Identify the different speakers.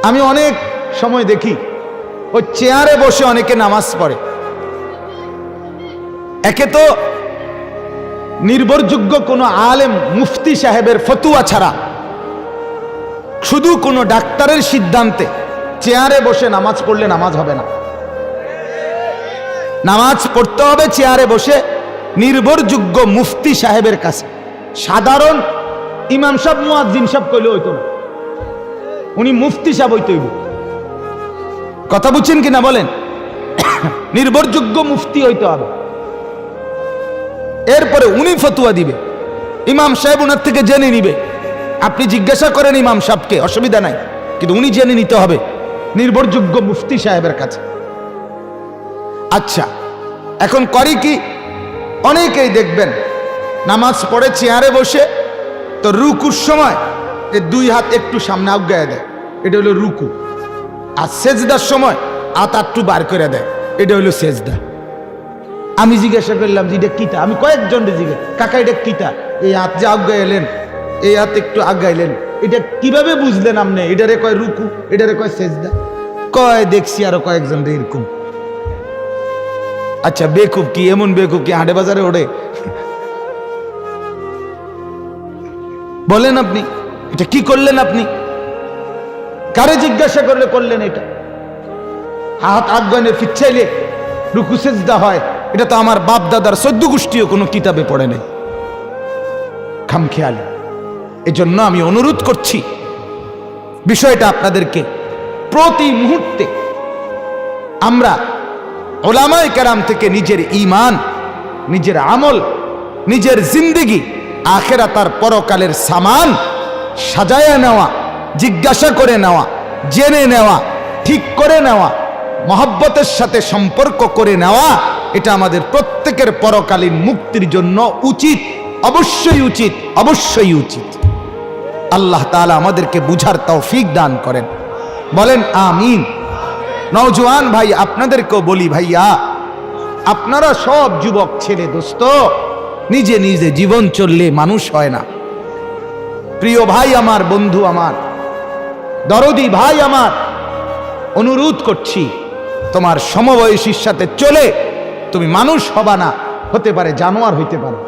Speaker 1: আমি অনেক সময় দেখি ওই চেয়ারে বসে অনেকে নামাজ পড়ে। একে তো নির্ভরযোগ্য কোনো আলেম মুফতি সাহেবের ফতুয়া ছাড়া, শুধু কোনো ডাক্তারের সিদ্ধান্তে চেয়ারে বসে নামাজ পড়লে নামাজ হবে না। নামাজ পড়তে হবে চেয়ারে বসে নির্ভরযোগ্য মুফতি সাহেবের কাছে। সাধারণ ইমাম সাহেব মুয়াজ্জিন সাহেব কইলে হইতো না, উনি মুফতি সাহেব হইতে হইব। কথা বুঝছেন কিনা বলেন? নির্ভরযোগ্য মুফতি হইতে হবে, এরপরে উনি ফতুয়া দিবে। ইমাম সাহেব উনার থেকে জেনে নিবে। আপনি জিজ্ঞাসা করেন ইমাম সাহেবকে, অসুবিধা নাই, কিন্তু উনি জেনে নিতে হবে নির্ভরযোগ্য মুফতি সাহেবের কাছে। আচ্ছা, এখন করি কি, অনেকেই দেখবেন নামাজ পড়ে চেয়ারে বসে, তো রুকুর সময় এই দুই হাত একটু সামনে আগায় দেয়, এটা হলো রুকু। আর সেজদার সময় হাত একটু বার করে দেয়, এটা হলো সেজদা। আমি জিজ্ঞাসা করলাম যে এটা কিটা, আমি কয়েকজন জিজ্ঞাসা, কাকা এটা কিটা? এই হাত যে আগাইলেন, এই হাত একটু আগাইলেন, এটা কিভাবে বুঝলেন আপনি? এটারে কয় রুকু, এটারে কয় সেজদা। কয় দেখছি আরো কয়েকজন এরকম। আচ্ছা, বেকুব কি এমন বেকুব কি হাটে বাজারে ওড়ে? বলেন আপনি এটা কি করলেন? আপনি কারে জিজ্ঞাসা করলে করলেন এটা? হাত আগানে ফিচ্ছাইলে রুকু সেজদা হয়, এটা তো আমার বাপ দাদার 14 গোষ্ঠীও কোনো কিতাবে পড়ে নেই। খামখেয়ালি। এজন্য আমি অনুরোধ করছি বিষয়টা আপনাদেরকে, প্রতি মুহূর্তে আমরা উলামায়ে কেরাম থেকে নিজের ঈমান, নিজের আমল, নিজের জিন্দেগি, আখিরাত আর পরকালের সামান সাজায়া নেওয়া, জিজ্ঞাসা করে নেওয়া, জেনে নেওয়া, ঠিক করে নেওয়া, মহব্বতের সাথে সম্পর্ক করে নেওয়া, এটা আমাদের প্রত্যেকের পরকালীন মুক্তির জন্য উচিত, অবশ্যই উচিত, অবশ্যই উচিত। আল্লাহ তাআলা আমাদেরকে বুঝার তৌফিক দান করেন, বলেন আমিন। নওজোয়ান ভাই, আপনাদেরকেও বলি, ভাইয়া আপনারা সব যুবক ছেলে দোস্ত, নিজে নিজে জীবন চললে মানুষ হয় না। প্রিয় ভাই আমার, বন্ধু আমার, দরদি ভাই আমার, অনুরোধ করছি, তোমার সমবয়সীর সাথে চলে তুমি মানুষ হবা না, হতে পারে জানোয়ার হইতে পারো।